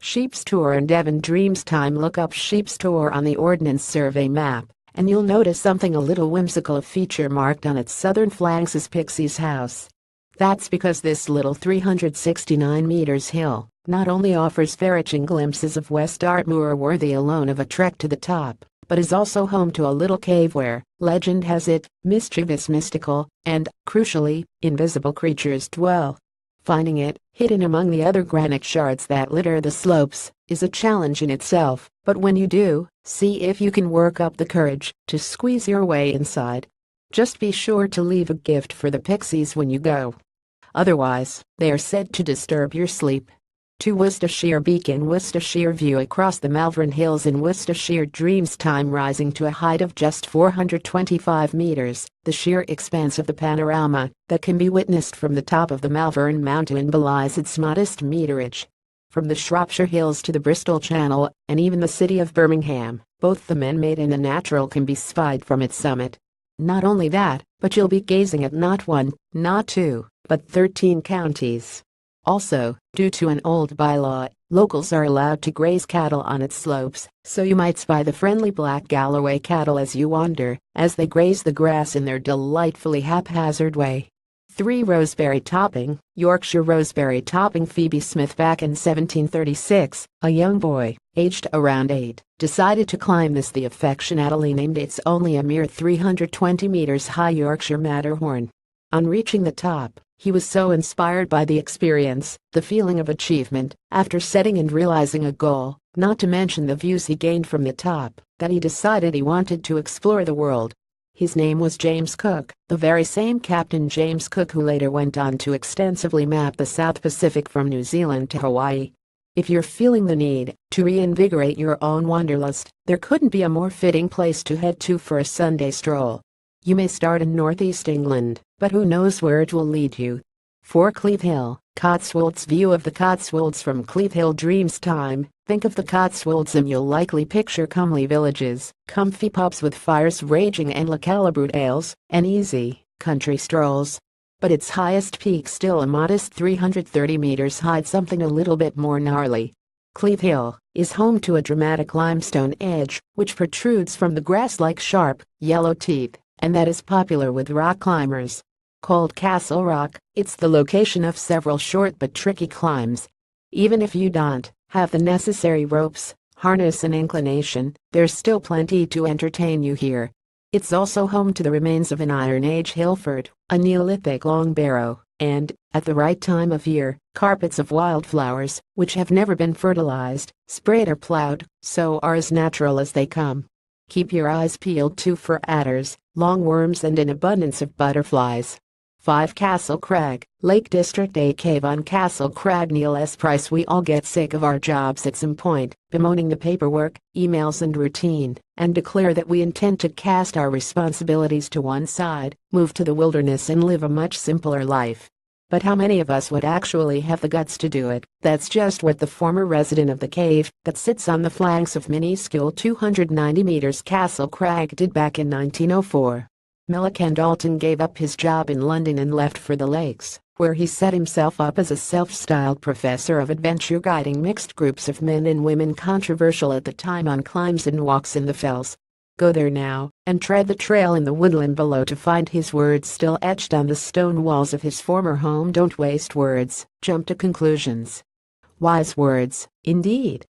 Sheeps Tor and Devon Dreamstime Look up Sheeps Tor on the Ordnance Survey map, and you'll notice something a little whimsical. A feature marked on its southern flanks is Pixie's house. That's because this little 369 meters hill not only offers far-reaching glimpses of West Dartmoor worthy alone of a trek to the top, but is also home to a little cave where, legend has it, mischievous, mystical, and, crucially, invisible creatures dwell. Finding it, hidden among the other granite shards that litter the slopes, is a challenge in itself, but when you do, see if you can work up the courage to squeeze your way inside. Just be sure to leave a gift for the pixies when you go. Otherwise, they are said to disturb your sleep. To Worcestershire Beacon, Worcestershire view across the Malvern Hills in Worcestershire. Dreamstime rising to a height of just 425 meters, the sheer expanse of the panorama that can be witnessed from the top of the Malvern Mountain belies its modest meterage. From the Shropshire Hills to the Bristol Channel, and even the city of Birmingham, both the man-made and the natural can be spied from its summit. Not only that, but you'll be gazing at not one, not two, but 13 counties. Also, due to an old bylaw, locals are allowed to graze cattle on its slopes, so you might spy the friendly black Galloway cattle as you wander, as they graze the grass in their delightfully haphazard way. 3 Roseberry topping, Yorkshire Roseberry topping. Phoebe Smith. Back in 1736, a young boy, aged around 8, decided to climb this the affectionately named it's only a mere 320 meters high Yorkshire Matterhorn. On reaching the top, he was so inspired by the experience, the feeling of achievement, after setting and realizing a goal, not to mention the views he gained from the top, that he decided he wanted to explore the world. His name was James Cook, the very same Captain James Cook who later went on to extensively map the South Pacific from New Zealand to Hawaii. If you're feeling the need to reinvigorate your own wanderlust, there couldn't be a more fitting place to head to for a Sunday stroll. You may start in northeast England, but who knows where it will lead you. 4 Cleve Hill, Cotswolds. View of the Cotswolds from Cleve Hill. Dreamstime. Think of the Cotswolds and you'll likely picture comely villages, comfy pubs with fires raging and La Calabrute ales, and easy, country strolls. But its highest peak, still a modest 330 meters high, something a little bit more gnarly. Cleve Hill is home to a dramatic limestone edge, which protrudes from the grass like sharp, yellow teeth, and that is popular with rock climbers. Called Castle Rock, it's the location of several short but tricky climbs. Even if you don't have the necessary ropes, harness and inclination, there's still plenty to entertain you here. It's also home to the remains of an Iron Age hill fort, a Neolithic long barrow, and, at the right time of year, carpets of wildflowers, which have never been fertilized, sprayed or plowed, so are as natural as they come. Keep your eyes peeled too for adders, longworms and an abundance of butterflies. 5 Castle Crag, Lake District. A cave on Castle Crag. Neil S. Price. We all get sick of our jobs at some point, bemoaning the paperwork, emails and routine, and declare that we intend to cast our responsibilities to one side, move to the wilderness and live a much simpler life. But how many of us would actually have the guts to do it? That's just what the former resident of the cave that sits on the flanks of minuscule 290 meters Castle Crag did back in 1904. Milliken Dalton gave up his job in London and left for the lakes, where he set himself up as a self-styled professor of adventure, guiding mixed groups of men and women, controversial at the time, on climbs and walks in the fells. Go there now, and tread the trail in the woodland below to find his words still etched on the stone walls of his former home. Don't waste words, jump to conclusions. Wise words, indeed.